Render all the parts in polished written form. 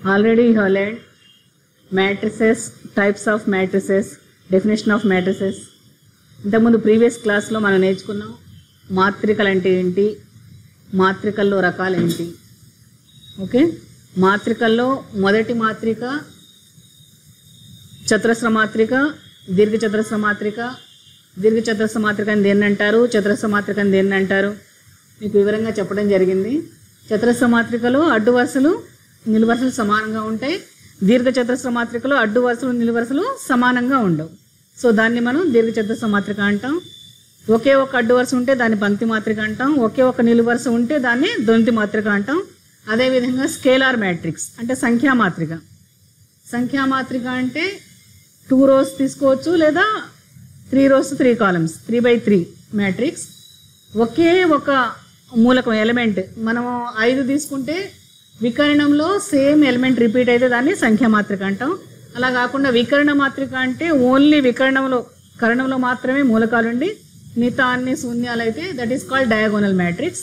Already you have learned matrices, types of matrices, definition of matrices. ఇంతకుముందు previous క్లాస్లో మనం నేర్చుకున్నాం మాత్రికలు అంటే ఏంటి, మాత్రికల్లో రకాలు ఏంటి. ఓకే, మాత్రికల్లో మొదటి మాత్రిక చతురస్ర మాత్రిక, దీర్ఘచతురస్ర మాత్రిక. దీర్ఘచతురస్ర మాత్రికని దేన్ని అంటారు, చతురస్ర మాత్రికని దేన్ని అంటారు మీకు వివరంగా చెప్పడం జరిగింది. చతురస్ర మాత్రికలో అడ్డు వరుసలు నిలువు వరుసలు సమానంగా ఉంటాయి. దీర్ఘచతురస్ర మాత్రికలో అడ్డు వరుసలు నిలువు వరుసలు సమానంగా ఉండవు. సో దాన్ని మనం దీర్ఘచతురస్ర మాత్రిక అంటాం. ఒకే ఒక అడ్డు వరుస ఉంటే దాన్ని పంక్తి మాత్రిక అంటాం. ఒకే ఒక నిలువు వరుస ఉంటే దాన్ని ద్వంద్వి మాత్రిక అంటాం. అదేవిధంగా స్కేలార్ మ్యాట్రిక్స్ అంటే సంఖ్యా మాత్రిక. సంఖ్యా మాత్రిక అంటే 2 rows తీసుకోవచ్చు లేదా 3 rows 3 columns 3x3 మ్యాట్రిక్స్. ఒకే ఒక మూలకం ఎలిమెంట్ మనము 5 తీసుకుంటే వికరణంలో సేమ్ ఎలిమెంట్ రిపీట్ అయితే దాన్ని సంఖ్యా మాత్రిక అంటాం. అలా కాకుండా వికరణ మాత్రిక అంటే ఓన్లీ కరణంలో మాత్రమే మూలకాలుండి మిగతా అన్ని శూన్యాలు అయితే that is called diagonal matrix.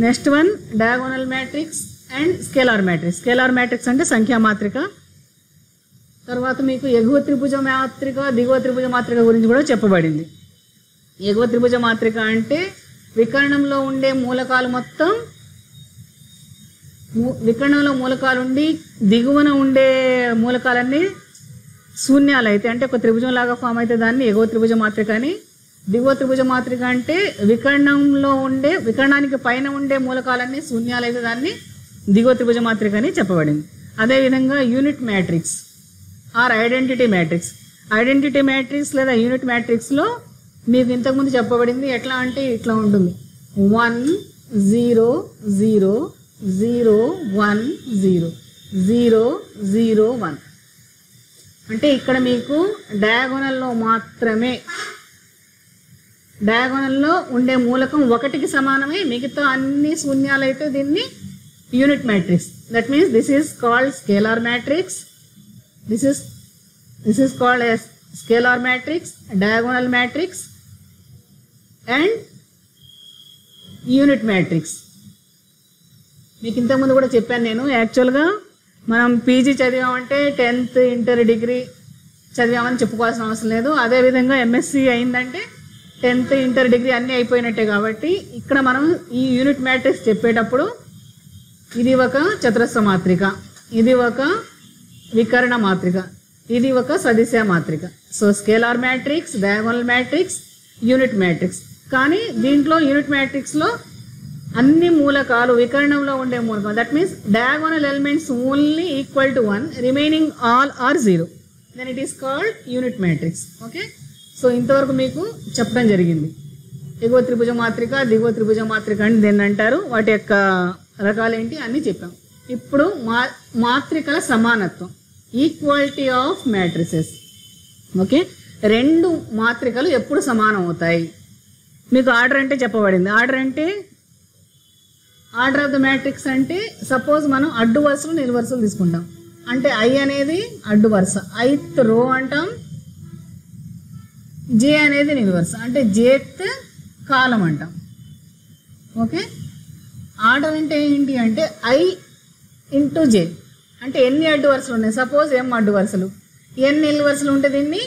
Next one diagonal matrix and scalar matrix. Scalar matrix అంటే సంఖ్యా మాత్రిక. తర్వాత మీకు ఎగువ త్రిభుజ మాత్రిక, దిగువ త్రిభుజ మాత్రిక గురించి కూడా చెప్పబడింది. ఎగువ త్రిభుజ మాత్రిక అంటే వికరణంలో ఉండే మూలకాలు మొత్తం వికరణంలో మూలకాలు ఉండి దిగువన ఉండే మూలకాలన్నీ శూన్యాలు అయితే అంటే ఒక త్రిభుజం లాగా ఫామ్ అయితే దాన్ని ఎగువ త్రిభుజ మాత్రిక అని. దిగువ త్రిభుజ మాత్రిక అంటే వికరణానికి పైన ఉండే మూలకాలన్నీ శూన్యాలు అయితే దాన్ని దిగువ త్రిభుజ మాత్రిక అని చెప్పబడింది. అదేవిధంగా unit matrix or identity matrix. Identity matrix లేదా యూనిట్ మ్యాట్రిక్స్లో మీకు ఇంతకుముందు చెప్పబడింది. ఎట్లా అంటే ఇట్లా ఉంటుంది 1 0 0 0 1 0 0 0 1. అంటే ఇక్కడ మీకు డయాగోనల్లో మాత్రమే డయాగోనల్లో ఉండే మూలకం 1కి సమానమే, మిగతా అన్ని శూన్యాలు అయితే దీన్ని unit matrix. That means this is called scalar matrix. This is called as scalar matrix, diagonal matrix and unit matrix. మీకు ఇంతకుముందు కూడా చెప్పాను నేను. యాక్చువల్గా మనం పీజీ చదివామంటే 10th ఇంటర్ డిగ్రీ చదివామని చెప్పుకోవాల్సిన అవసరం లేదు. అదేవిధంగా ఎంఎస్సి అయిందంటే 10th ఇంటర్ డిగ్రీ అన్నీ అయిపోయినట్టే. కాబట్టి ఇక్కడ మనం ఈ యూనిట్ మ్యాట్రిక్స్ చెప్పేటప్పుడు ఇది ఒక చతురస్ర మాత్రిక, ఇది ఒక వికరణ మాత్రిక, ఇది ఒక సదిశ మాత్రిక. So scalar matrix, diagonal matrix, unit matrix. కానీ దీంట్లో యూనిట్ మ్యాట్రిక్స్లో అన్ని మూలకాలు వికరణంలో ఉండే మూలకాలు that means diagonal elements only equal to 1, remaining all are 0, then it is called unit matrix. Okay, so ఇంతవరకు మీకు చెప్పడం జరిగింది. ఎగువ త్రిభుజ మాత్రిక, దిగువ త్రిభుజ మాత్రిక అని దేన్ని అంటారు, వాటి యొక్క రకాలేంటి అన్నీ చెప్పాం. ఇప్పుడు మాత్రికల సమానత్వం, ఈక్వాలిటీ ఆఫ్ మ్యాట్రిసెస్. ఓకే, 2 మాత్రికలు ఎప్పుడు సమానం అవుతాయి మీకు ఆర్డర్ అంటే చెప్పబడింది. ఆర్డర్ అంటే ఆర్డర్ ఆఫ్ ద మ్యాట్రిక్స్ అంటే సపోజ్ మనం అడ్డు వరుసలు నిలువు వరుసలు తీసుకుంటాం. అంటే ఐ అనేది అడ్డు వరుస, ఐత్ రో అంటాం. జే అనేది నిలువు వరుస అంటే జేత్ కాలం అంటాం. ఓకే, ఆర్డర్ అంటే ఏంటి అంటే ఐ ఇంటూ జే అంటే ఎన్ని అడ్డు వరుసలు ఉన్నాయి. సపోజ్ m అడ్డు వరుసలు, n నిలువు వరుసలు ఉంటే దీన్ని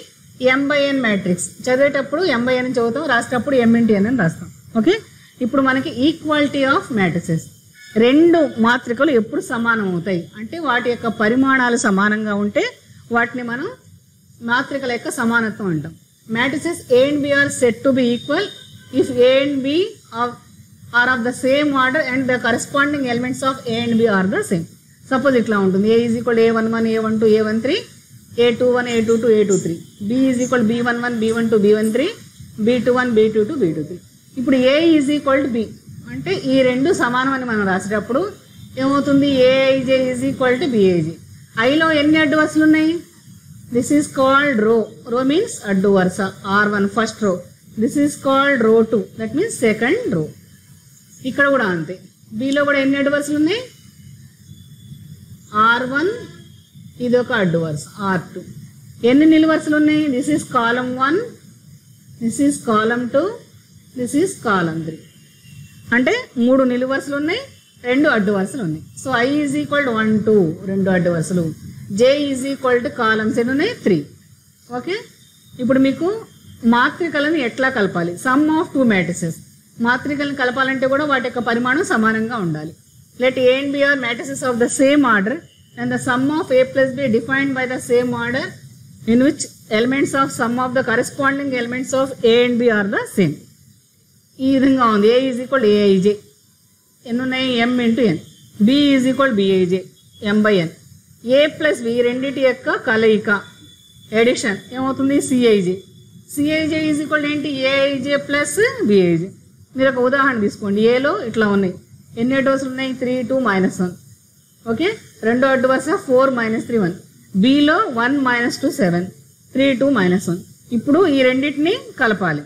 m/n మ్యాట్రిక్స్. చదివేటప్పుడు m/n అని చదువుతాం, రాసేటప్పుడు m/n అని రాస్తాం. ఓకే, ఇప్పుడు మనకి ఈక్వాలిటీ ఆఫ్ మ్యాట్రిసెస్. 2 మాత్రికలు ఎప్పుడు సమానం అవుతాయి అంటే వాటి యొక్క పరిమాణాలు సమానంగా ఉంటే వాటిని మనం మాత్రికల యొక్క సమానత్వం అంటాం. Matrices A and B are said to be equal if A and B are of the same order and the corresponding elements of A and B are the same. Suppose ఇట్లా ఉంటుంది. A is equal to A11 A12 A13 A21 A22 A23, B is equal to B11 B12 B13 B21 B22 B23. ఇప్పుడు A is equal to B అంటే ఈ 2 సమానం అని మనం రాసేటప్పుడు ఏమవుతుంది, AIJ is equal to BIJ. ఐలో ఎన్ని అడ్డు వరుసలు ఉన్నాయి, దిస్ ఈస్ కాల్డ్ రో. రో మీన్స్ అడ్డు వరుస, R1 first row. This is called రో 2 దట్ మీన్స్ సెకండ్ రో. ఇక్కడ కూడా అంతే. బిలో కూడా ఎన్ని అడ్డు వరుసలు ఉన్నాయి, R1 ఇది ఒక అడ్డు వరుస, R2. ఎన్ని నిలువు వరుసలు ఉన్నాయి, this is column 1, this is column 2, this is column 3. అంటే 3 నిలువు వరుసలు ఉన్నాయి, రెండు అడ్డు వరుసలు ఉన్నాయి. So I is equal to 1 2 రెండు అడ్డు వరుసలు, J is equal to columns ఎన్ని ఉన్నాయి 3. ఓకే, ఇప్పుడు మీకు మాత్రికలను ఎట్లా కలపాలి, సమ్ ఆఫ్ టూ మ్యాట్రిసెస్. మాత్రికలను కలపాలంటే కూడా వాటి యొక్క పరిమాణం సమానంగా ఉండాలి. Let A and B are matrices of the same order and the sum of A plus B defined by the same order in which elements of sum of the corresponding elements of A and B are the same. ఈ విధంగా ఉంది. A is equal AIJ ఎన్ని ఉన్నాయి M into N, B is equal BIJ M/N. A plus B రెండింటి యొక్క కలయిక edition ఏమవుతుంది CIJ. CIJ is equal ఏంటి AIJ ప్లస్ BIJ. మీరు ఒక ఉదాహరణ తీసుకోండి. ఏలో ఇట్లా ఉన్నాయి, ఎన్ని అడ్డు వరుసలు ఉన్నాయి 3 2 -1. ఓకే, రెండో అడ్డు వరుస 4 -3 1. బిలో 1 -2 7 3 2 -1. ఇప్పుడు ఈ రెండింటిని కలపాలి.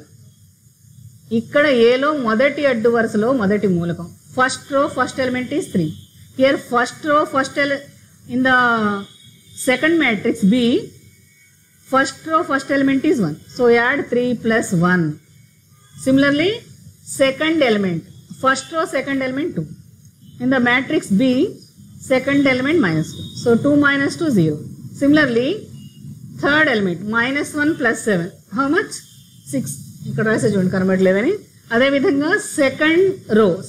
ఇక్కడ ఏలో మొదటి అడ్డు వరుసలో మొదటి మూలకం, first row first element is 3. Here first row first in the second matrix B, first row first element is 1, so add 3 plus 1. Similarly, second element, first row second element 2. In the matrix B, second element -2, so 2 - 2 0. Similarly, third element -1 plus 7, how much 6. ఇక్కడ రాసే చూడండి కనబడలేదని. అదే విధంగా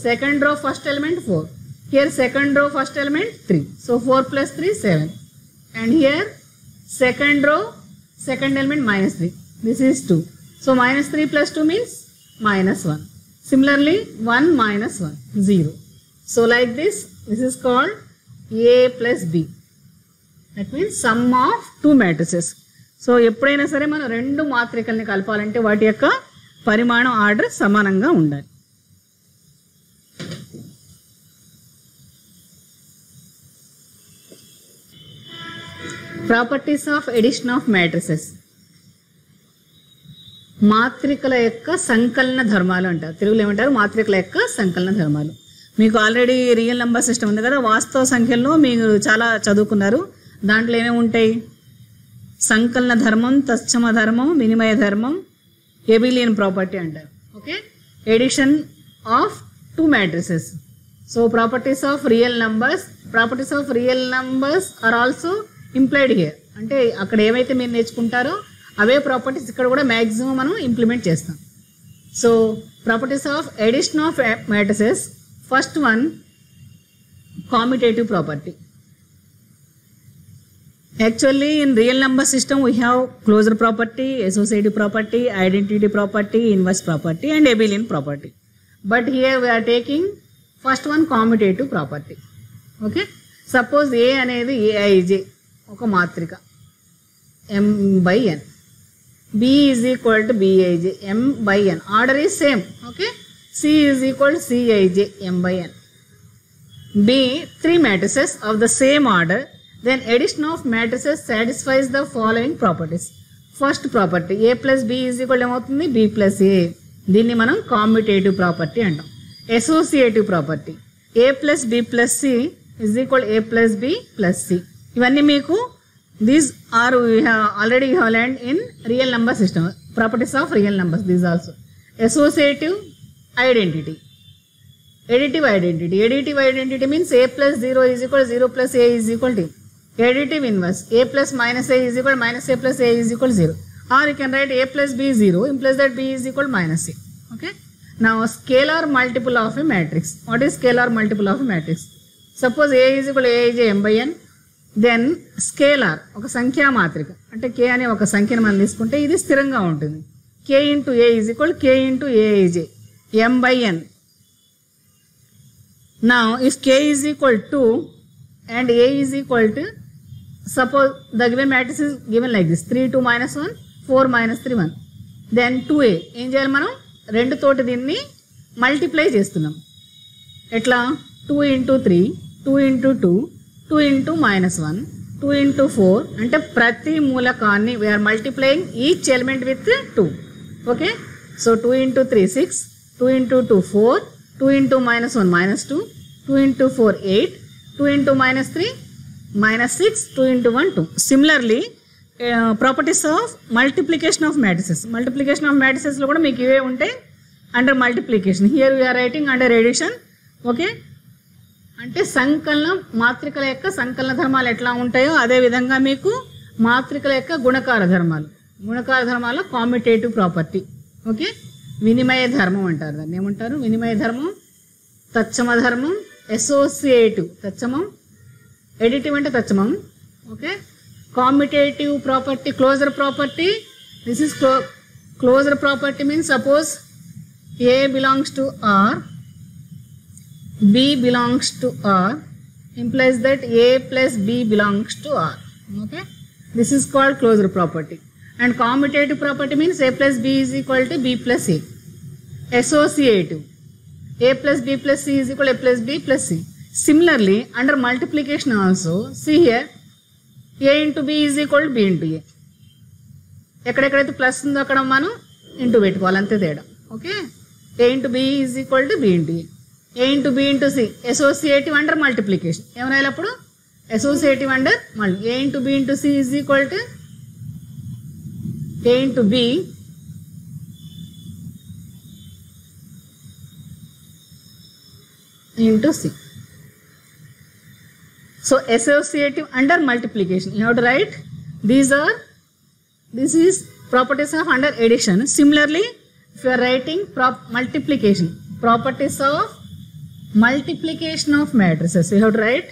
second row first element 4. Here second row first element 3, so 4 plus 3 7. And here second row second element -3, this is 2, so -3 plus 2 means -1. Similarly 1 - 1 0. So like this is called A plus B, that means sum of two matrices. So ఎప్పుడైనా సరే మనం రెండు మాత్రికల్ని కలపాలంటే వాటి యొక్క పరిమాణం order సమానంగా ఉండాలి. Properties of addition of matrices. మాత్రికల యొక్క సంకలన ధర్మాలు అంటారు, తెలుగులో ఏమంటారు మాత్రికల యొక్క సంకలన ధర్మాలు. మీకు ఆల్రెడీ రియల్ నెంబర్ సిస్టమ్ ఉంది కదా, వాస్తవ సంఖ్యల్లో మీరు చాలా చదువుకున్నారు. దాంట్లో ఏమేమి ఉంటాయి, సంకలన ధర్మం, తత్సమ ధర్మం, వినిమయ ధర్మం, ఎబిలియన్ ప్రాపర్టీ అంటారు. Okay, addition of two matrices. So properties of real numbers are also implied here. అంటే అక్కడ ఏవైతే మీరు నేర్చుకుంటారో అవే ప్రాపర్టీస్ ఇక్కడ కూడా మ్యాక్సిమం మనం ఇంప్లిమెంట్ చేస్తాం. So properties of addition of matrices. First one, commutative property. Actually in real number system we have closure property, associative property, identity property, inverse property and abelian property. But here we are taking first one, commutative property. Okay, suppose A అనేది Aij ఒక మాత్రిక m/n, B is equal to Bij m/n, order is same. Okay, C is equal to Cij m/n. B, three matrices of the same order, then addition of matrices satisfies the following properties. First property, A plus B is equal to ఏమవుతుంది B plus A. దీన్ని మనం commutative property అంటాం. Associative property, A plus B plus C is equal to A plus B plus C. ఇవన్నీ మీకు these are we have already learned in real number system. Properties of real numbers, these also. Associative identity, additive identity. Additive identity means A plus 0 is equal to 0 plus A is equal to. Additive inverse, A plus minus A is equal to minus A plus A is equal to 0. Or you can write A plus B 0 implies that B is equal to minus A. Okay. Now scalar multiple of a matrix. What is scalar multiple of a matrix? Suppose A is equal to Aij m/n. Then scalar ఒక సంఖ్యా మాత్రిక అంటే K అనే ఒక సంఖ్యను మనం తీసుకుంటే ఇది స్థిరంగా ఉంటుంది. K into A is equal to K into Aij m/n. Now if K is equal to and A is equal to, suppose the given matrix is given like this 3 2 minus 1 4 minus 3 1, then 2A ఏం చేయాలి మనం రెండు తోటి దీన్ని multiply చేస్తున్నాం. ఎట్లా 2 into 3 2 into 2 2 into minus 1 2 into 4 అంటే ప్రతి మూలకాన్ని we are multiplying each element with 2. Okay, so 2 into 3 6, 2 into 2 4, 2 into minus 1 minus 2, 2 into 4 8, 2 into minus 3 minus 6, 2 into 1 2. Similarly, properties of multiplication of matrices. Multiplication of matrices lo kuda meeku ive untayi under multiplication. Here we are writing under addition. Okay, అంటే సంకలనం మాత్రికల యొక్క సంకలన ధర్మాలు ఎట్లా ఉంటాయో అదే విధంగా మీకు మాత్రికల యొక్క గుణకార ధర్మాల్లో కామ్యుటేటివ్ ప్రాపర్టీ. ఓకే, వినిమయ ధర్మం అంటారు, దాన్ని ఏమంటారు? వినిమయ ధర్మం, తత్సమ ధర్మం, అసోసియేటివ్ తత్సమం, ఎడిటివ్ అంటే తత్సమం. Okay, commutative property, closure property. This is closure property means suppose A belongs to R, B belongs to R, implies that A plus B belongs to R. Okay, this is called closure property. And commutative property means A plus B is equal to B plus A. Associative, A plus B plus C is equal to A plus B plus C. Similarly, under multiplication also, see here, A into B is equal to B into A. ఎక్కడెక్కడైతే plus ఉందో అక్కడ మనం into పెట్టుకోవాలి, అంతే తేడా. Okay, A into B is equal to B into A. A into B into C, associative under multiplication. ఏమైనా అప్పుడు associative under A into B into C is equal to A into B into C. So associative under multiplication, you have to write this is properties of under addition. Similarly, if you are writing multiplication, properties of multiplication of matrices, you have to write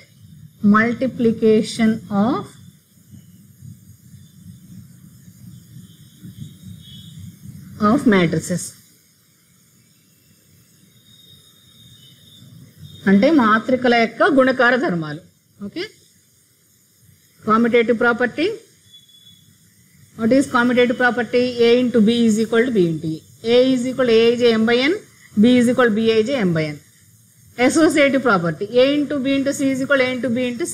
multiplication of matrices. అంటే మాత్రికల యొక్క గుణకార ధర్మాలు. Okay, commutative property. What is commutative property? A into B is equal to B into A. A is equal to Aij m by n, B is equal to Bij m by n. Associative property, A into B into C is equal to A into B into C.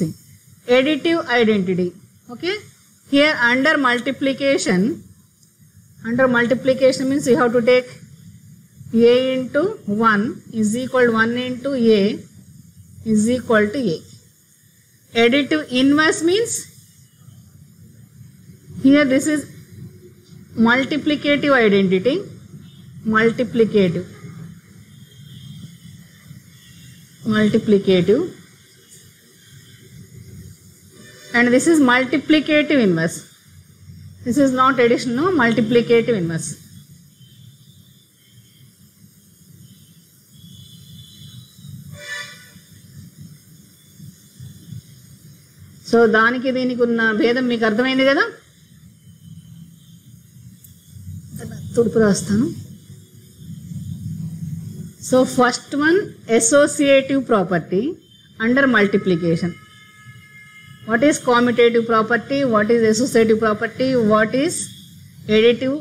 Additive identity. Okay, here under multiplication means you have to take A into 1 is equal to 1 into A is equal to A. Additive inverse means here this is multiplicative identity, multiplicative, and this is multiplicative inverse. This is not addition, no, multiplicative inverse. So దానికి దీనికి ఉన్న భేదం మీకు అర్థమైంది కదా? తుడుపు రాస్తాను. So first one associative property under multiplication. What is కామ్యుటేటివ్ property, what is associative property, what is additive,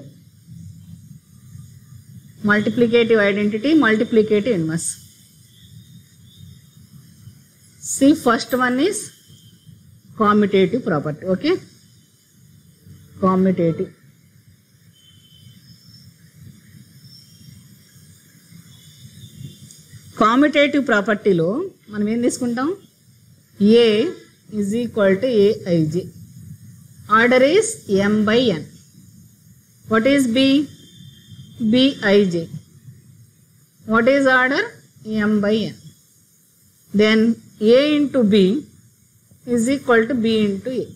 multiplicative identity, multiplicative inverse. See, first one is commutative property. Okay, commutative. Commutative ప్రాపర్టీలో మనం ఏం తీసుకుంటాం? A is equal to Aij. Order is m by n. What is B? Bij. What is order? m by n. Then A into B is equal to B into A.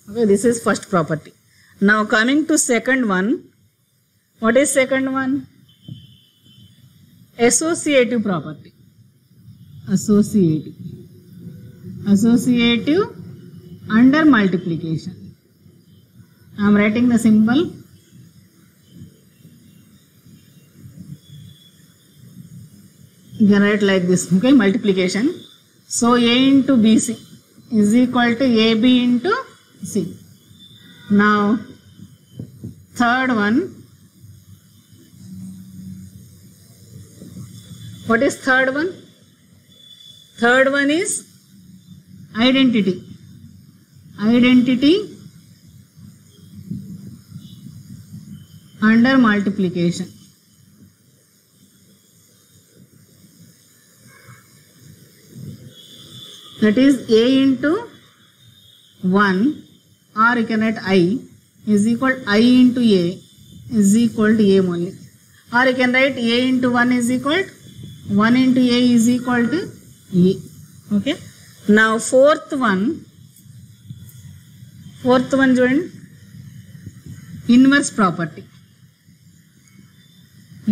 Okay, this is first property. Now coming to second one. What is second one? Associative property. Associative under multiplication. I am writing the symbol. You can write like this. Okay, multiplication. So A into BC is equal to AB into C. Now third one. What is third one? Third one is identity. Identity under multiplication. That is A into 1, or you can write I is equal to I into A is equal to A only. Or you can write A into 1 is equal to 1 into A is equal to E. Okay. Now fourth one చూడండి, inverse property.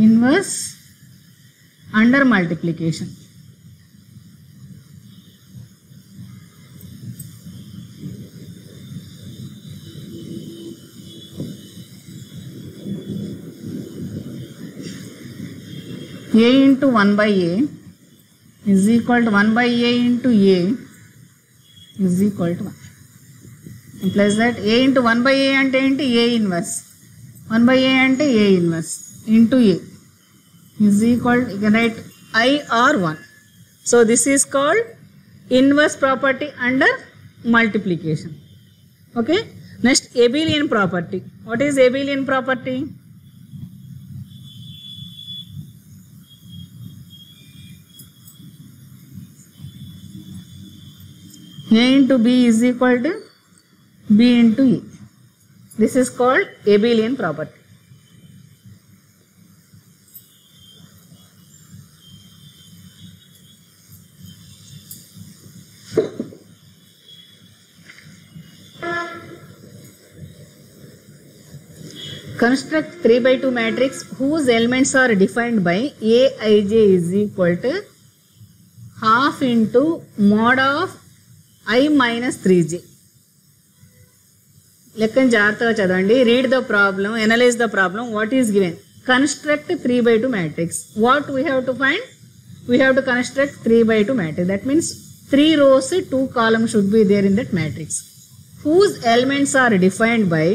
Inverse under multiplication. A into 1 by A is equal to 1 by A into A is equal to 1. Implies that A into 1 by A ante enti A inverse. 1 by A ante A inverse into A is equal to, you can write I or 1. So this is called inverse property under multiplication. Okay. Next, abelian property. What is abelian property? A into B is equal to B into E. This is called abelian property. Construct 3 by 2 matrix whose elements are defined by Aij is equal to half into mod of I minus 3j. లెక్కని జాగ్రత్తగా చదవండి. Read the problem, analyse the problem. What is given? Construct 3 by 2 matrix. What we have to find? We have to construct 3 by 2 matrix. That means 3 rows, 2 columns should be there in that matrix. Whose elements are defined by,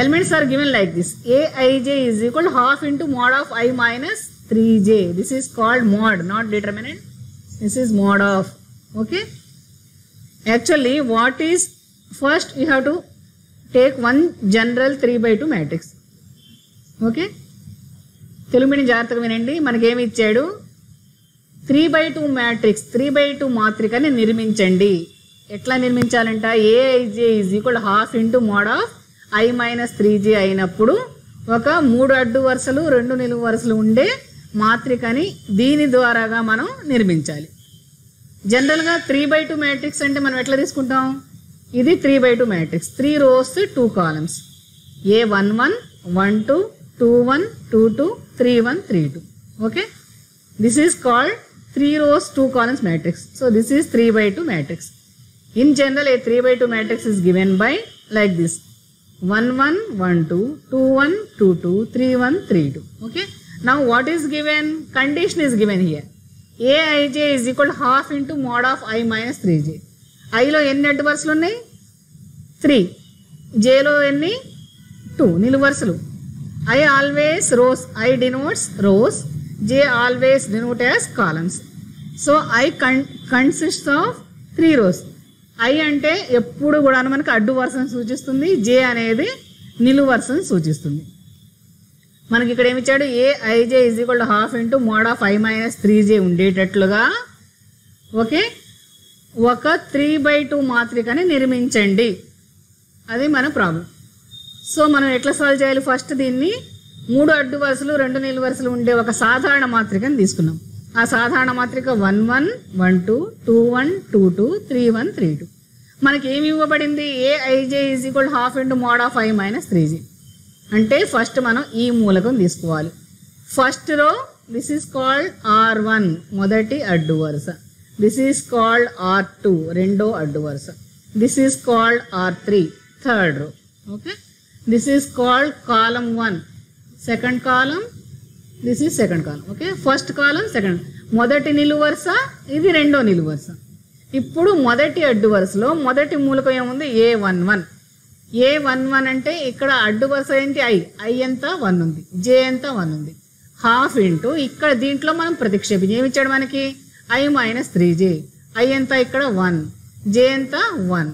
elements are given like this. Aij is equal to half into mod of I minus 3j. This is called mod, not determinant. This is mod of. Okay. Actually, what is, first we have to take one general 3 by 2 matrix. Okay, Telugu medium జాగ్రత్తగా వినండి. మనకేమి ఇచ్చాడు? 3 by 2 matrix, 3 by 2 మాత్రికని నిర్మించండి. ఎట్లా నిర్మించాలంట? Aij is equal half into mod of I minus 3j అయినప్పుడు ఒక 3 అడ్డు వరుసలు 2 నిలువు వరుసలు ఉండే మాత్రికని దీని ద్వారాగా మనం నిర్మించాలి. జనరల్గా 3 by 2 మ్యాట్రిక్స్ అంటే మనం ఎట్లా తీసుకుంటాం? ఇది 3 by 2 matrix, 3 rows 2 columns, A11 12 21 22 31 32. Okay, this is called 3 rows 2 columns matrix. So this is 3 by 2 matrix. In general, a 3 by 2 matrix is given by like this: 11 12 21 22 31 32. Okay, now what is given? Condition is given here. Aij is equal to half into mod of I minus 3j. ఐలో ఎన్ని అడ్డు వరుసలు ఉన్నాయి? 3. జేలో ఎన్ని? 2 నిలువు వరుసలు. I always rows, I denotes rows, J always denote as columns. So I consists of 3 rows. I అంటే ఎప్పుడు కూడా మనకు అడ్డు వరుసను సూచిస్తుంది, J అనేది నిలువు వరుసను సూచిస్తుంది. మనకి ఇక్కడ ఏమి ఇచ్చాడు? Aij is equal to half into mod of I minus 3j ఉండేటట్లుగా ఓకే ఒక 3 by 2 మాత్రికని నిర్మించండి. అది మన ప్రాబ్లం. సో మనం ఎట్లా సాల్వ్ చేయాలి? ఫస్ట్ దీన్ని 3 అడ్డు వరుసలు 2 నిలువు వరుసలు ఉండే ఒక సాధారణ మాత్రికని తీసుకున్నాం. ఆ సాధారణ మాత్రిక 11 12 21 22 31 32. మనకి ఏమి ఇవ్వబడింది? Aij is equal to half into mod of I minus 3j. అంటే ఫస్ట్ మనం ఈ మూలకం తీసుకోవాలి. First row, this is called R1 మొదటి అడ్డు వరుస. This is called R2 రెండో అడ్డు వరుస. This is called R3 third row. Okay, this is called column 1 second column. This is second column. Okay, first column second. మొదటి నిలువు వరుస, ఇది రెండో నిలువు వరుస. ఇప్పుడు మొదటి అడ్డు వరుసలో మొదటి మూలకం ఏముంది? A11. A11 అంటే ఇక్కడ అడ్డు వరుస ఏంటి? I ఎంత? 1 ఉంది. J ఎంత? 1 ఉంది. హాఫ్ ఇంటూ ఇక్కడ దీంట్లో మనం ప్రతిక్షేపించి ఏమి ఇచ్చాడు మనకి? I minus 3j. I ఎంత? ఇక్కడ 1. J ఎంత? 1.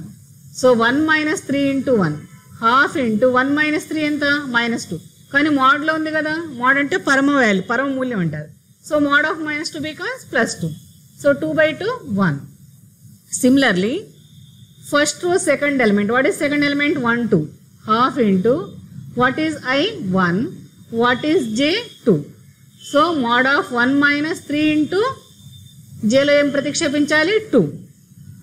So 1 minus 3 into 1 half into 1 minus 3 ఎంత? -2. కానీ మోడ్లో ఉంది కదా, మోడ్ అంటే పరమ వాల్యూ, పరమ మూల్యం అంటారు. So mode of -2 becomes +2. So 2 by 2 1. Similarly, first row second element. What is second element? 1 2. Half into what is I? 1. What is J? 2. So mod of 1 minus 3 into జేలో ఏం ప్రతిక్షేపించాలి 2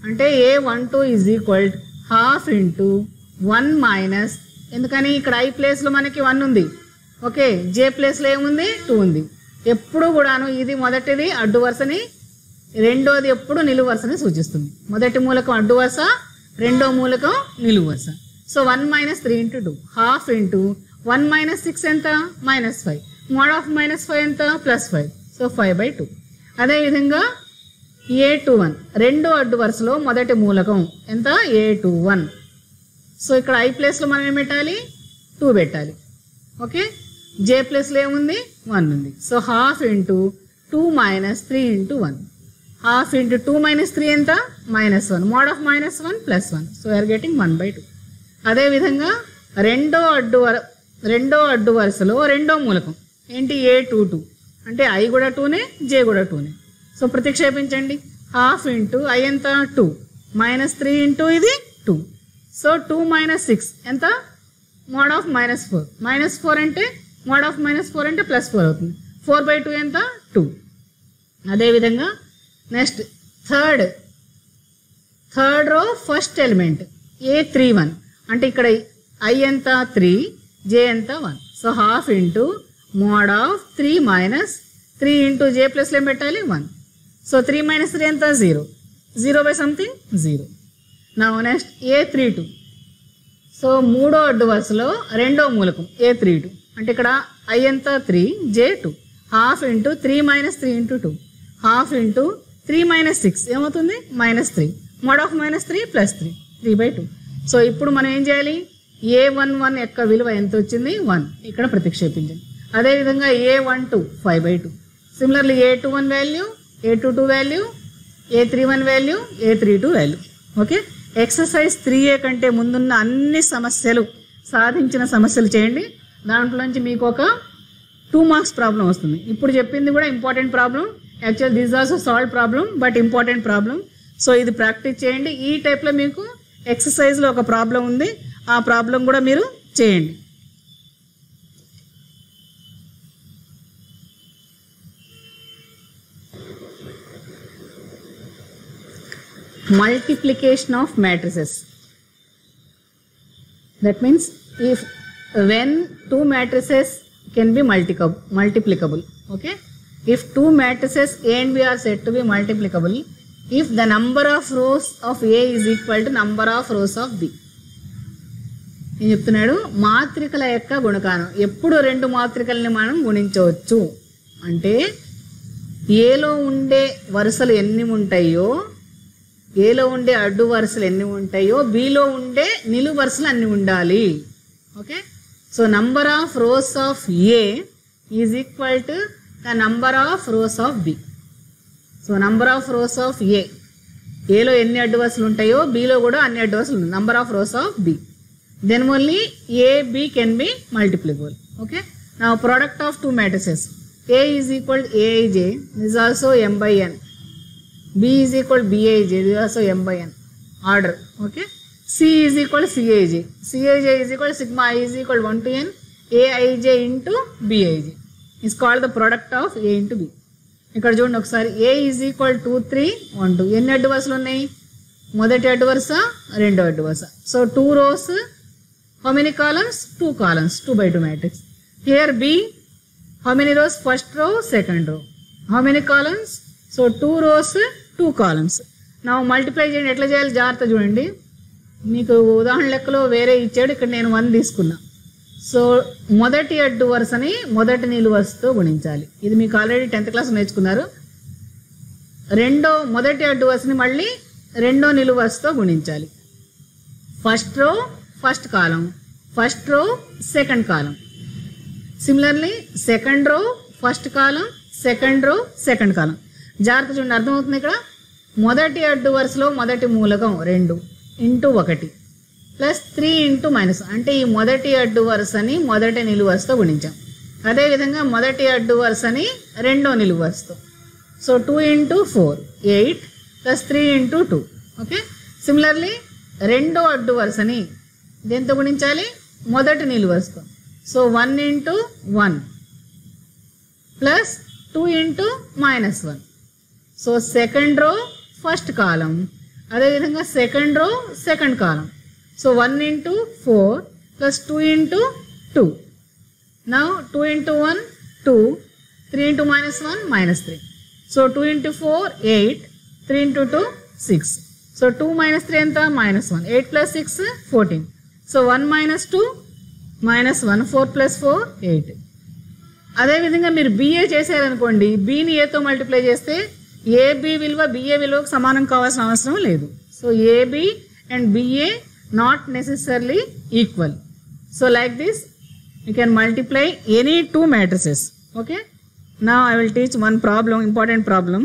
అంటే A12 is equal half into 1 minus, ఎందుకని ఇక్కడ I ప్లేస్లో మనకి 1 ఉంది, okay, జే ప్లేస్లో ఏముంది 2 ఉంది. ఎప్పుడు కూడాను ఇది మొదటిది అడ్డు వరుసని, రెండోది ఎప్పుడు నిలువు వరుసని సూచిస్తుంది. మొదటి మూలకం అడ్డు వరుస, రెండో మూలకం నిలువు వరుస. So 1 minus 3 into 2 half into 1 minus 6 ఎంత -5, మోడ్ ఆఫ్ -5 ఎంత +5, సో 5/2. అదేవిధంగా A21 రెండో అడ్డు వరుసలో మొదటి మూలకం ఎంత A21. సో ఇక్కడ I ప్లేస్లో మనం ఏం పెట్టాలి 2 పెట్టాలి, ఓకే, జే ప్లేస్లో ఏముంది 1 ఉంది. So half into 2 minus 3 into 1, half into 2 minus 3 ఎంత -1, mod of -1 +1, so we are getting 1/2. అదేవిధంగా రెండో అడ్డు వరుసలో రెండో మూలకం ఏంటి A22 అంటే I కూడా 2నే, జే కూడా 2నే. సో ప్రతిక్షేపించండి, హాఫ్ ఇంటూ I ఎంత 2 మైనస్ 3 ఇంటూ ఇది 2, సో 2 మైనస్ 6 ఎంత మోడ్ ఆఫ్ -4, -4 అంటే మోడ్ ఆఫ్ -4 అంటే +4 అవుతుంది, 4/2 ఎంత 2. అదేవిధంగా next third row first element A31 అంటే ఇక్కడ I ఎంత 3, జే ఎంత 1, so half into mod of 3 minus 3 into J ప్లస్లో ఏం పెట్టాలి 1, సో 3 మైనస్ 3 ఎంత 0/something 0. నా నెక్స్ట్ A32 సో మూడో అడ్డు వరుసలో రెండో మూలకం A32 అంటే ఇక్కడ I ఎంత 3, జే 2, half into 3 minus 3 into 2, half into 3 minus 6 ఏమవుతుంది -3, మోడ్ ఆఫ్ -3 +3, 3/2. సో ఇప్పుడు మనం ఏం చేయాలి, A11 యొక్క విలువ ఎంత వచ్చింది 1, ఇక్కడ ప్రతిక్షేపించండి. అదేవిధంగా A12 5/2, similarly A21 value, A22 value, A31 value, A32 value. Okay, exercise 3A కంటే ముందున్న అన్ని సమస్యలు సాధించిన సమస్యలు చేయండి. దాంట్లోంచి మీకు ఒక 2 మార్క్స్ ప్రాబ్లం వస్తుంది. ఇప్పుడు చెప్పింది కూడా important problem, actual this also solve problem but important problem. So ఇది ప్రాక్టీస్ చేయండి. ఈ టైప్లో మీకు ఎక్సర్సైజ్లో ఒక ప్రాబ్లం ఉంది, ఆ ప్రాబ్లం కూడా మీరు చేయండి. Multiplication of matrices. That means when two matrices can be multiplicable. Okay, if two matrices A and B are said to be multiplicable if the number of rows of A is equal to number of rows of B. నేను చెప్తున్నాడు మాత్రికల యొక్క గుణకారం. ఎప్పుడు రెండు మాత్రికల్ని మనం గుణించవచ్చు అంటే ఏలో ఉండే వరుసలు ఎన్ని ఉంటాయో, ఏలో ఉండే అడ్డు వరుసలు ఎన్ని ఉంటాయో, బిలో ఉండే నిలువు వరుసలు అన్ని ఉండాలి. Okay, so number of rows of A is equal to the number of rows of B. So number of rows of ఏలో ఎన్ని అడ్డు వరుసలు ఉంటాయో బిలో కూడా అన్ని అడ్డు వరుసలు ఉంటాయి, number of rows of B. Then only A B can be multiplicable. Okay, నా product of two matrices A is equal to Aij is also m by n, B is equal to Bij is also m by n order. Okay, C is equal to Cij, Cij is equal to sigma I is equal to 1 to n Aij into Bij is called the product of A into B. ఇక్కడ చూడండి ఒకసారి, A is equal to 2 3 1 2 ఎన్ని అడ్డు వరుసలు ఉన్నాయి, మొదటి అడ్డు వరుస రెండో అడ్డు వరుస. So 2 rows, how many columns, 2 columns, 2 by 2 matrix. Here B, how many rows, first row second row, how many columns, so 2 rows 2 columns. now multiply చేయండి. ఎట్లా చేయాలి జాగ్రత్త చూడండి, మీకు ఉదాహరణ లెక్కలో వేరే ఇచ్చాడు, ఇక్కడ నేను 1 తీసుకున్నా. సో మొదటి అడ్డు వరుసని మొదటి నిలువు వరుసతో గుణించాలి. ఇది మీకు ఆల్రెడీ 10th క్లాస్ నేర్చుకున్నారు. మొదటి అడ్డు వరుసని మళ్ళీ రెండో నిలువు వరుసతో గుణించాలి. ఫస్ట్ రో ఫస్ట్ కాలం, ఫస్ట్ రో సెకండ్ కాలం. సిమిలర్లీ సెకండ్ రో ఫస్ట్ కాలం, సెకండ్ రో సెకండ్ కాలం. జాగ్రత్త చూడండి, అర్థమవుతుంది. ఇక్కడ మొదటి అడ్డు వరుసలో మొదటి మూలకం 2 ఇంటూ 1 ప్లస్ 3 ఇంటూ మైనస్, అంటే ఈ మొదటి అడ్డు వరుసని మొదటి నిలువు వరుసతో గుణించాం. అదేవిధంగా మొదటి అడ్డు వరుసని రెండో నిలువు వరుసతో. So 2 into 4 8 plus 3 into 2. Okay, similarly రెండో అడ్డు వరుసని దేంతో గుణించాలి, మొదటి నిలువు వరుసతో. So 1 into 1 plus 2 into -1. So second row first column, అదేవిధంగా second row second column. So 1 into 4 plus 2 into 2. Now 2 into 1 2, 3 into minus 1 minus 3. So 2 into 4 8, 3 into 2 6. So 2 minus 3 enta minus 1. 8 plus 6 14. So 1 minus 2 minus 1. 4 plus 4 8. అదేవిధంగా మీరు BA చేశారనుకోండి, బీని ఏతో multiply చేస్తే AB విలువ BA విలువకు సమానం కావాల్సిన అవసరం లేదు. So AB and BA not necessarily equal. So like this you can multiply any two matrices. Okay, now I will teach one problem, important problem.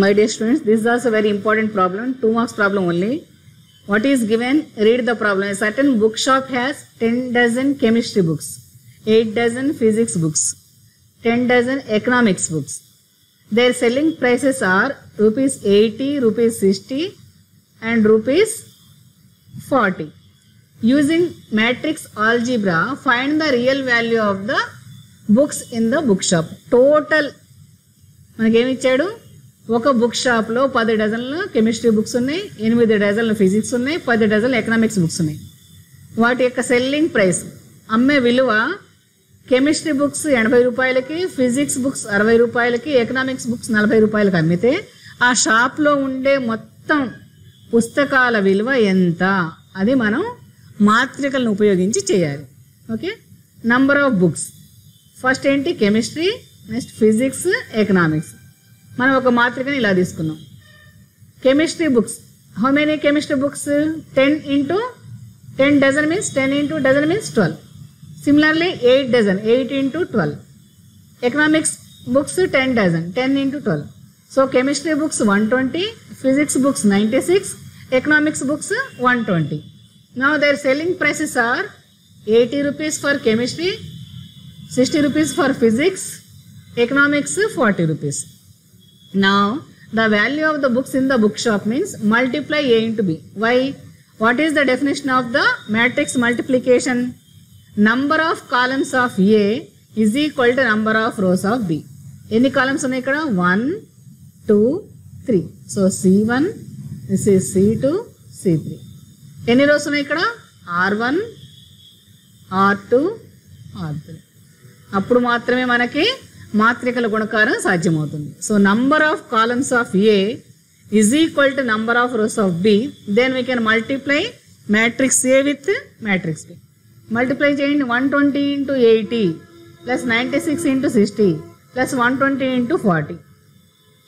My dear students, this is also a very important problem, 2 marks problem only. What is given? Read the problem. A certain bookshop has 10 dozen chemistry books, 8 dozen physics books, 10 dozen economics books. Their selling prices are rupees 80, rupees 60 and rupees 40. Using matrix algebra, find the real value of the books in the bookshop. Total మనకేమి ఇచ్చాడు, ఒక book షాప్లో 10 డజన్ల chemistry books ఉన్నాయి, 8 డజన్ల physics ఉన్నాయి, 10 డజన్ల economics books ఉన్నాయి. వాటి యొక్క సెల్లింగ్ ప్రైస్, అమ్మే విలువ, కెమిస్ట్రీ బుక్స్ 80 రూపాయలకి, ఫిజిక్స్ బుక్స్ 60 రూపాయలకి, ఎకనామిక్స్ బుక్స్ 40 రూపాయలకి అమ్మితే ఆ షాప్లో ఉండే మొత్తం పుస్తకాల విలువ ఎంత, అది మనం మాత్రికలను ఉపయోగించి చేయాలి. Okay, number of books, first ఏంటి కెమిస్ట్రీ, నెక్స్ట్ ఫిజిక్స్, ఎకనామిక్స్. మనం ఒక మాత్రికని ఇలా తీసుకున్నాం. Chemistry books, how many chemistry books, 10 into 10 dozen means 10 into dozen means 12. Similarly 8 dozen, 8 into 12. Economics books 10 dozen, 10 into 12. So chemistry books 120, physics books 96, economics books 120. Now their selling prices are 80 rupees for chemistry, 60 rupees for physics, economics 40 rupees. Now the value of the books in the bookshop means multiply A into B. Why? What is the definition of the matrix multiplication? Number of columns of A is equal to number of rows of B. ఎన్ని columns ఉన్నాయి ఇక్కడ, 1 2 3. So C1, this is C2, C3. ఎన్ని rose ఉన్నాయి ఇక్కడ, R1 R2 R3. అప్పుడు మాత్రమే మనకి మాత్రికల గుణకారం సాధ్యమవుతుంది. So number of columns of A is equal to number of rows of B. Then we can multiply matrix A with matrix B. Multiply చేయండి, 120 into 80 plus 96 into 60 plus 120 into 40.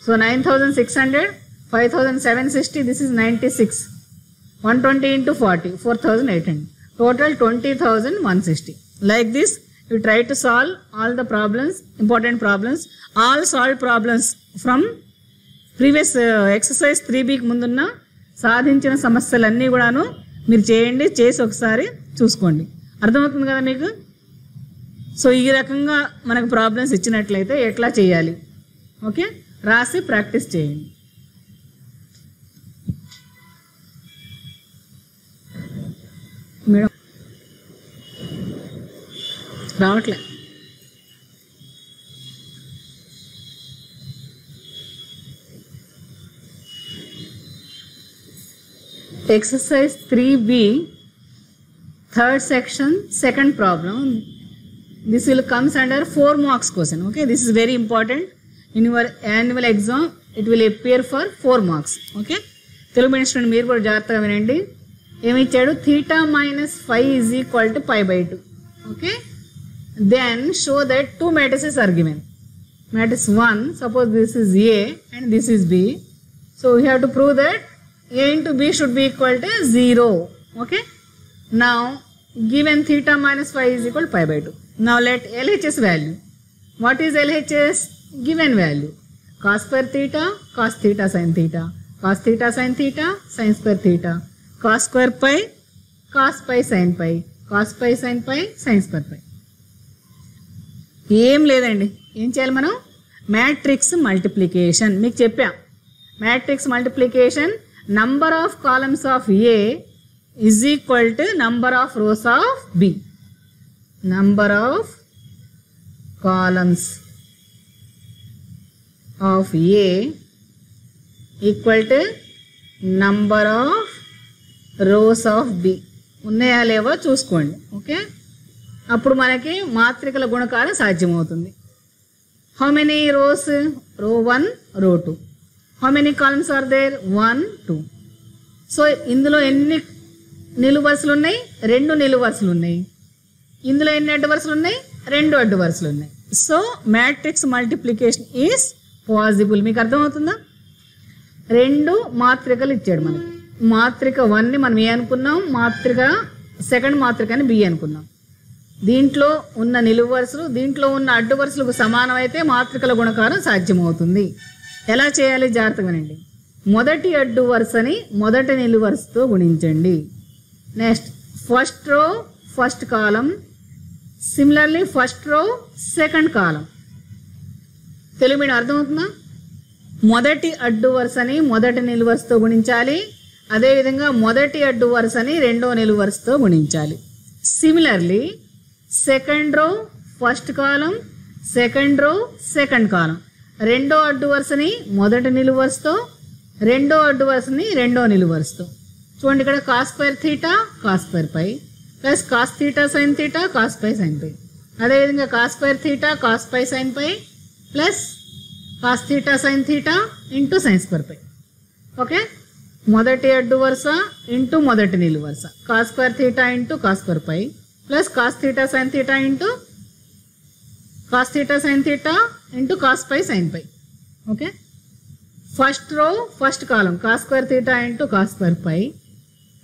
So 9600, 5760, this is 96. 120 into 40, 4800. Total 20,160. Like this, you try to solve all the problems, important problems. All solved problems from previous exercise 3Bకి ముందున్న సాధించిన సమస్యలన్నీ కూడాను మీరు చేయండి, చేసి ఒకసారి చూసుకోండి. అర్థమవుతుంది కదా మీకు? సో ఈ రకంగా మనకు ప్రాబ్లమ్స్ ఇచ్చినట్లయితే ఎట్లా చేయాలి, ఓకే, రాసి ప్రాక్టీస్ చేయండి. మేడం రావట్లే. Exercise 3B, third section, second problem. This will comes under 4 marks question. Okay, this is very important. In your annual exam, it will appear for 4 marks. Okay, Telugu medium student మీరు కూడా జాగ్రత్తగా వినండి. ఏమి ఇచ్చాడు, θ minus phi is equal to pi by 2. Okay, then show that 2 matrices are given. Matrix 1, suppose this is A and this is B. So we have to prove that A into B should be equal to 0. Okay. Now given θ minus phi is equal to pi by 2. Now let LHS value. What is LHS? Given value. Cos square theta, cos theta sin theta, cos theta sin theta, sin square theta, cos square pi, cos pi sin pi, cos pi sin pi, sin square pi. ఏం లేదండి, ఏం చేయాలి మనం, matrix multiplication. మీకు చెప్పా, matrix multiplication, number of columns of A is equal to number of rows of B. number of columns of A equal to number of rows of B. ఉన్నాయా లేవో చూసుకోండి. ఓకే, అప్పుడు మనకి మాత్రికల గుణకారం సాధ్యమవుతుంది. How many rows? Row 1, row 2. How many columns are there? 1, 2. So ఇందులో ఎన్ని నిలువు వరుసలు ఉన్నాయి? 2 నిలువు వరుసలు ఉన్నాయి. ఇందులో ఎన్ని అడ్డు వరుసలు ఉన్నాయి? 2 అడ్డు వరుసలు ఉన్నాయి. So matrix multiplication is possible. మీకు అర్థమవుతుందా? 2 మాత్రికలు ఇచ్చాడు మనకి. మాత్రిక 1ని మనం ఏ అనుకున్నాం? మాత్రిక సెకండ్ మాత్రికని బి అనుకున్నాం. దీంట్లో ఉన్న నిలువు వరుసలు దీంట్లో ఉన్న అడ్డు వరుసలకు సమానం అయితే మాత్రికల గుణకారం సాధ్యమవుతుంది. ఎలా చేయాలి? జాగ్రత్తగా వినండి. మొదటి అడ్డు వరుసని మొదటి నిలువు వరుసతో గుణించండి. Next first row first column, similarly first row second column. Telugu medium అర్థమవుతుందా? మొదటి అడ్డు వరుసని మొదటి నిలువు వరుసతో గుణించాలి. అదేవిధంగా మొదటి అడ్డు వరుసని రెండో నిలువు వరుసతో గుణించాలి. సిమిలర్లీ సెకండ్ రో ఫస్ట్ కాలం, సెకండ్ రో సెకండ్ కాలం. రెండో అడ్డు వరుసని మొదటి నిలువు వరుసతో, రెండో అడ్డు వరుసని రెండో నిలువు వరుసతో. చూడండి, ఇక్కడ cos square theta cos square pi plus cos theta sin theta cos pi sin pi. అదేవిధంగా cos square theta cos pi sin pi plus cos theta sin theta into sin square pi. Okay, మొదటి అడ్డు వరుస ఇంటూ మొదటి నిలువు వరుస. Cos square theta into cos square pi plus cos theta sin theta into cos theta sin theta into cos pi sin pi. Okay, first row first column cos square theta into cos square pi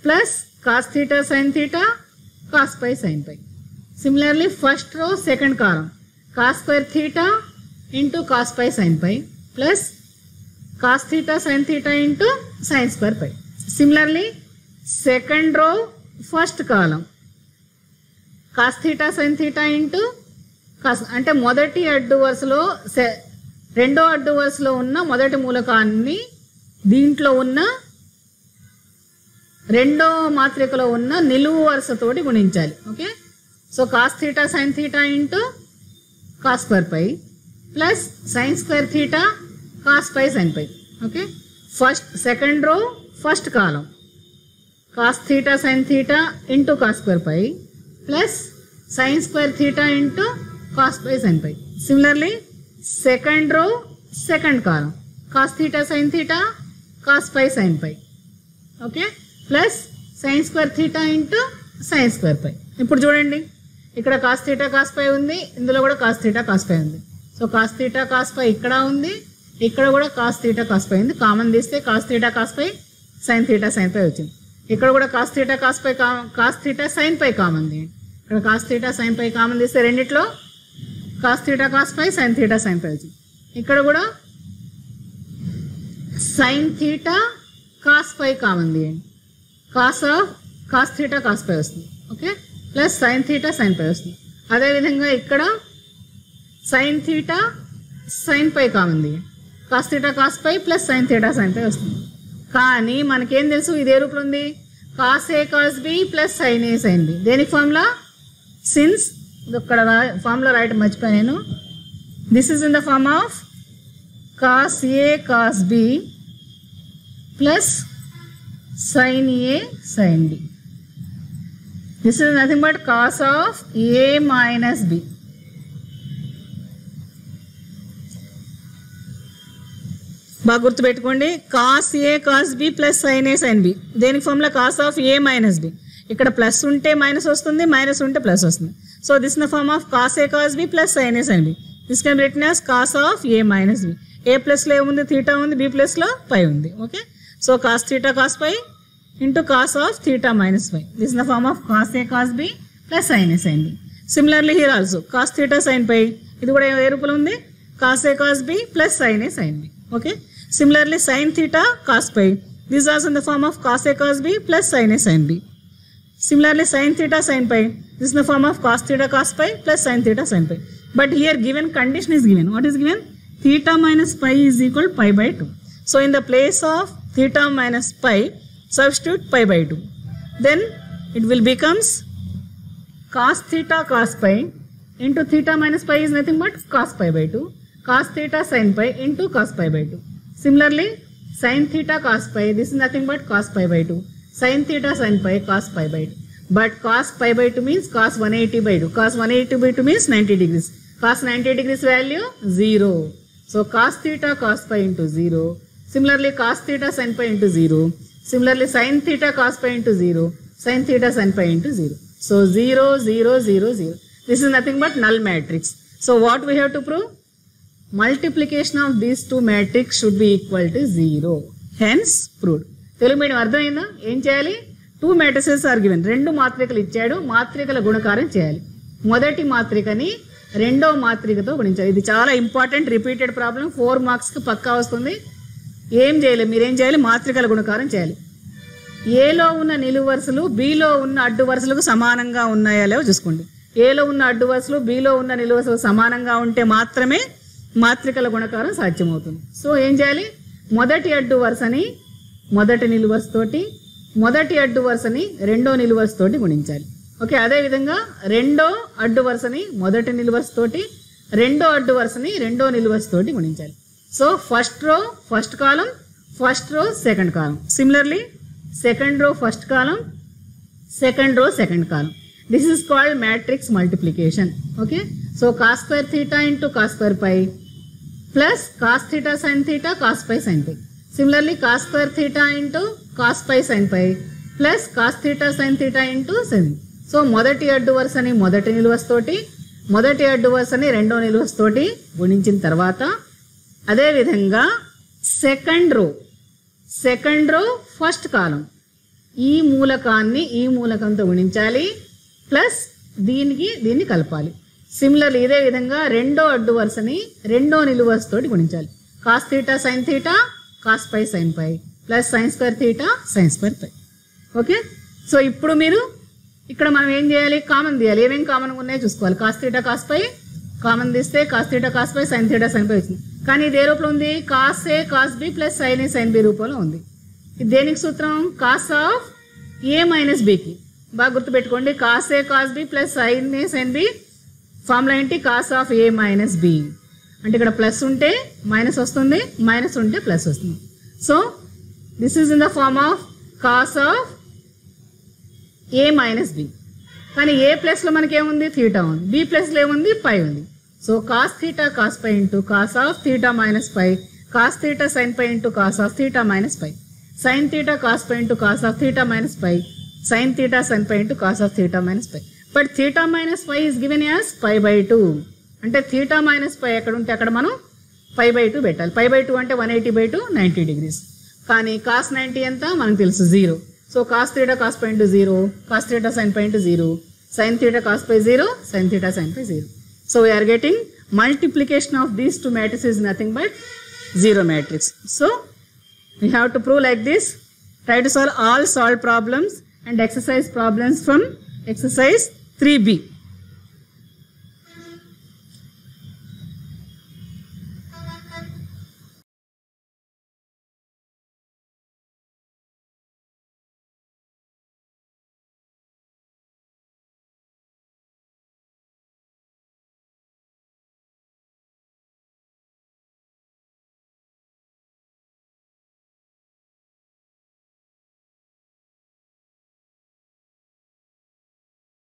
plus cos theta sin theta cos pi sin pi. Similarly first row second column cos square theta into cos pi sin pi plus cos theta sin theta into sin square pi. Similarly second row first column cos theta sin theta into cos, అంటే మొదటి అడ్డు వరుసలో రెండో అడ్డు వరుసలో ఉన్న మొదటి మూలకాన్ని దీంట్లో ఉన్న రెండో మాత్రికలో ఉన్న నిలువు వరుసతోటి గుణించాలి. Okay, so cos theta sin theta into cos square pi plus sin square theta cos pi sin pi. Okay, first second row first column cos theta sin theta into cos square pi plus sin square theta into cos pi sin pi. Similarly second row second column cos theta sin theta cos pi sin pi. Okay, plus sin square theta into sin square pi. ఇప్పుడు చూడండి, ఇక్కడ cos theta cos పై ఉంది, ఇందులో కూడా cos theta cos పై ఉంది. So cos theta cos పై ఇక్కడ ఉంది, ఇక్కడ కూడా కాస్ థీటా కాస్ పై ఉంది. కామన్ తీస్తే cos theta cos pi sign theta sign pi వచ్చింది. ఇక్కడ కూడా cos theta cos pi cos theta sign pi common తీయండి. ఇక్కడ cos theta sign pi common తీస్తే రెండిట్లో cos theta cos pi sign theta sign pi వచ్చింది. ఇక్కడ కూడా sin theta cos pi common తీయండి. కాస్ థీటా కాస్ పై వస్తుంది. Okay, plus sin theta sign pi వస్తుంది. అదేవిధంగా ఇక్కడ sin theta sign pi common తీయండి. Cos theta cos pi plus sin theta sign pi వస్తుంది. కానీ మనకేం తెలుసు? ఇదే రూపంలో ఉంది, cos A cos B plus sin A sin B. దేనికి ఫార్ములా? సిన్స్ ఇక్కడ ఫార్ములా రాయటం మర్చిపోయాను నేను. This is in the form of cos A cos B plus sin A sin B. This is nothing but cos of A minus B. బాగా గుర్తుపెట్టుకోండి, cos A cos B plus sin A sin B. దేనికి formula? Cos of A minus B. ఇక్కడ plus ఉంటే minus వస్తుంది, minus ఉంటే plus వస్తుంది. So this in the form of cos A cos B plus sin A sin B. This can be written as cos of A minus B. A ప్లస్లో ఏముంది? Theta ఉంది, B ప్లస్లో pi ఉంది. Okay, so cos theta cos pi into cos of theta minus pi. This in the form of cos A cos B plus sin A sin B. Similarly here also cos theta sign pi, ఇది కూడా ఏ రూపంలో ఉంది? Cos A cos B plus sin A sin B. Okay, similarly sin theta cos pi, this is also in the form of cos a cos b plus sin a sin b. Similarly sin theta sin pi, this is in the form of cos theta cos pi plus sin theta sin pi. But here given condition is given. What is given? Theta minus pi is equal to pi by 2. So in the place of theta minus pi, substitute pi by 2. Then it will becomes cos theta cos pi into theta minus pi is nothing but cos pi by 2. Cos theta sin pi into cos pi by 2. Similarly, sin theta cos pi, this is nothing but cos pi by 2. Sin theta sin pi cos pi by 2. But cos pi by 2 means cos 180 by 2. Cos 180 by 2 means 90 degrees. Cos 90 degrees value 0. So cos theta cos pi into 0. Similarly, cos theta sin pi into 0. Similarly, sin theta cos pi into 0. Sin theta sin pi into 0. So 0, 0, 0, 0. This is nothing but null matrix. So what we have to prove? Multiplication of these two matrix should be equal to 0. Hence proved. Telugu medium అర్థమైందా? ఏం చేయాలి? 2 matrices are given. 2 మాత్రికలు ఇచ్చాడు, మాత్రికల గుణకారం చేయాలి. మొదటి మాత్రికని రెండో మాత్రికతో గుణించాలి. ఇది చాలా ఇంపార్టెంట్ రిపీటెడ్ ప్రాబ్లం, 4 మార్క్స్కి పక్కా వస్తుంది. ఏం చేయలేదు, మీరేం చేయాలి? మాత్రికల గుణకారం చేయాలి. ఏలో ఉన్న నిలువు వరుసలు బిలో ఉన్న అడ్డు వరుసలకు సమానంగా ఉన్నాయా లేవో చూసుకోండి. ఏలో ఉన్న అడ్డు వరుసలు బిలో ఉన్న నిలువు వరుసలు సమానంగా ఉంటే మాత్రమే మాత్రికల గుణకారం సాధ్యమవుతుంది. సో ఏం చేయాలి? మొదటి అడ్డు వరుసని మొదటి నిలువు వరుసతోటి, మొదటి అడ్డు వరుసని రెండో నిలువు వరుసతోటి గుణించాలి. ఓకే, అదేవిధంగా రెండో అడ్డు వరుసని మొదటి నిలువు వరుసతోటి, రెండో అడ్డు వరుసని రెండో నిలువు వరుసతోటి గుణించాలి. So first row first column, first row second column. Similarly second row first column, second row second column. This is called matrix multiplication. Okay, so cos square theta into cos square pi plus cos theta sin theta cos pi sin pi. Similarly, cos square theta into cos pi sin pi plus cos theta sin theta into sin. So మొదటి అడ్డు వరుసని మొదటి నిలువు వరుసతోటి, మొదటి అడ్డు వరుసని రెండో నిలువు వరుసతోటి గుణించిన తర్వాత, అదేవిధంగా సెకండ్ రో ఫస్ట్ కాలం, ఈ మూలకాన్ని ఈ మూలకంతో గుణించాలి ప్లస్ దీన్ని కలపాలి. సిమిలర్లీ ఇదే విధంగా రెండో అడ్డు వరుసని రెండో నిలువు వరుసతోటి గుణించాలి. Cos theta sin theta cos pi sin pi plus sin square theta sin square pi. Okay, so ఇప్పుడు మీరు ఇక్కడ మనం ఏం చేయాలి? కామన్ తీయాలి. ఏమేమి కామన్ ఉన్నాయో చూసుకోవాలి. Cos theta cos pi common తీస్తే cos theta cos pi sign theta sign pi వచ్చింది. కానీ ఇది ఏ రూపంలో ఉంది? Cos A cos B plus sin A sin B రూపంలో ఉంది. ఇది దేనికి సూత్రం? కాస్ ఆఫ్ ఏ మైనస్ బికి. బాగా గుర్తుపెట్టుకోండి, cos A cos B plus sin A sin B formula ఏంటి? Cos of A minus B. అంటే ఇక్కడ ప్లస్ ఉంటే మైనస్ వస్తుంది, మైనస్ ఉంటే ప్లస్ వస్తుంది. So this is in the form of cos of A minus B. కానీ A ప్లస్లో మనకి ఏముంది? థీటా ఉంది. బి ప్లస్లో ఏముంది? పై ఉంది. So cos theta cos pi into cos of theta minus pi, cos theta sign pi into cos of theta minus pi, sign theta cos pi into cos of theta minus pi, sin theta sin pi into cos of theta minus pi. But theta minus pi is given as pi by 2. అంటే theta minus pi ఎక్కడ ఉంటే అక్కడ మనం pi by 2 పెట్టాలి. pi by 2 అంటే 180 by 2 90 degrees. కానీ cos 90 ఎంత మనకు తెలుసు? 0. So cos theta cos pi into 0, cos theta sin pi into 0, sin theta cos pi 0, sin theta sin pi 0. So we are getting multiplication of these two matrices is nothing but 0 matrix. So we have to prove like this. Try to solve all solved problems and exercise problems from exercise 3B.